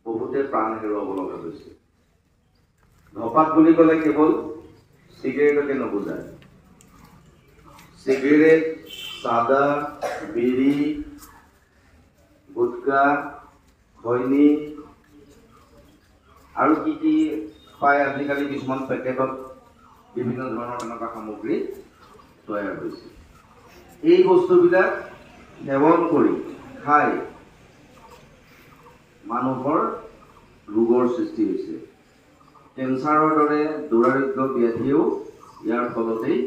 বহুতে প্ৰাণ হেৰুৱাব লগা হৈছে। ধপাত বুলি ক'লে কেৱল চিগাৰেটকে নুবুজায়। চিগাৰেট, চাদা, বিড়ি, গুটকা, খৈনী আৰু কি পায় আজিকালি কিছুমান পেকেটত বিভিন্ন ধৰণৰ তেনেকুৱা সামগ্ৰী তৈয়াৰ হৈছে। এই বস্তুবিলাক সেৱন কৰি খাই মানুহৰ ৰোগৰ সৃষ্টি হৈছে। কেঞ্চাৰৰ দৰে দুৰাৰোগ্য ব্যাধিও ইয়াৰ ফলতেই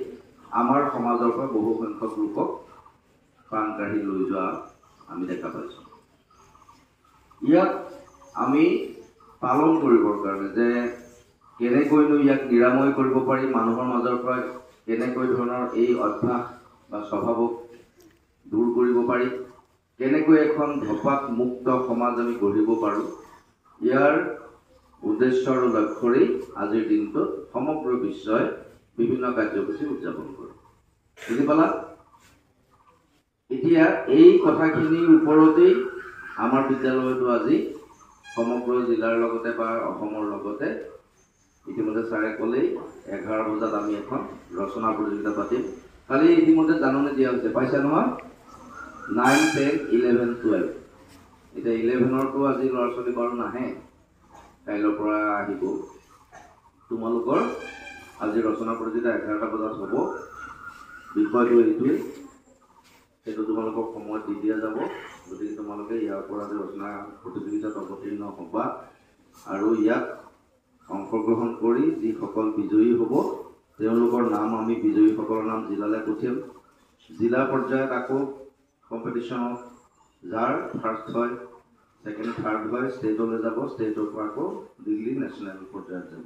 আমাৰ সমাজৰ পৰা বহু সংখ্যক লোকক প্ৰাণ কাঢ়ি লৈ যোৱা আমি দেখা পাইছোঁ। ইয়াক আমি পালন কৰিবৰ কাৰণে যে কেনেকৈনো ইয়াক নিৰাময় কৰিব পাৰি, মানুহৰ মাজৰ পৰা কেনেকৈ ধৰণৰ এই অভ্যাস বা স্বভাৱক দূৰ কৰিব পাৰি, কেনেকৈ এখন ধপাত মুক্ত সমাজ আমি গঢ়িব পাৰোঁ, ইয়াৰ উদ্দেশ্য আৰু লক্ষ্যৰেই আজিৰ দিনটোত সমগ্ৰ বিশ্বই বিভিন্ন কাৰ্যসূচী উদযাপন কৰে। বুজি পালা? এতিয়া এই কথাখিনিৰ ওপৰতেই আমাৰ বিদ্যালয়তো আজি সমগ্ৰ জিলাৰ লগতে বা অসমৰ লগতে ইতিমধ্যে ছাৰে ক'লেই 11 বজাত আমি এখন ৰচনা প্ৰতিযোগিতা পাতিম। কালি ইতিমধ্যে জাননী দিয়া হৈছে, পাইছা নহয়? 9, 10, 11, 12 এতিয়া 11ৰতো আজি ল'ৰা ছোৱালী বাৰু নাহে, কাইলৈৰ পৰা আহিব। তোমালোকৰ আজি ৰচনা প্ৰতিযোগিতা 11টা বজাত হ'ব। বিষয়টো এইটোৱেই, সেইটো তোমালোকক সময়ত দি দিয়া যাব। গতিকে তোমালোকে ইয়াৰ পৰা আজি ৰচনা প্ৰতিযোগিতাত অৱতীৰ্ণ হ'বা আৰু ইয়াত অংশগ্ৰহণ কৰি যিসকল বিজয়ী হ'ব তেওঁলোকৰ নাম আমি বিজয়ীসকলৰ নাম জিলালৈ পঠিয়াম। জিলা পৰ্যায়ত আকৌ কম্পিটিশ্যনত যাৰ ফাৰ্ষ্ট হয়, ছেকেণ্ড, থাৰ্ড হয় ষ্টেটলৈ যাব, ষ্টেটৰ পৰা আকৌ দিল্লী নেশ্যনেল পৰ্যায়ত যাব।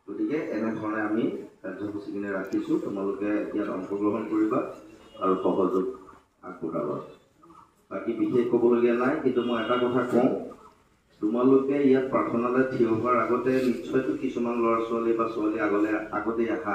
গতিকে এনেধৰণে আমি কাৰ্যসূচীখিনি ৰাখিছোঁ। তোমালোকে ইয়াত অংশগ্ৰহণ কৰিবা আৰু সহযোগ আগবঢ়াবা। বাকী বিশেষ ক'বলগীয়া নাই, কিন্তু মই এটা কথা কওঁ, তোমালোকে ইয়াত প্ৰাৰ্থনালৈ থিয় হোৱাৰ আগতে নিশ্চয়তো কিছুমান ল'ৰা ছোৱালী বা ছোৱালী আগতেই আশা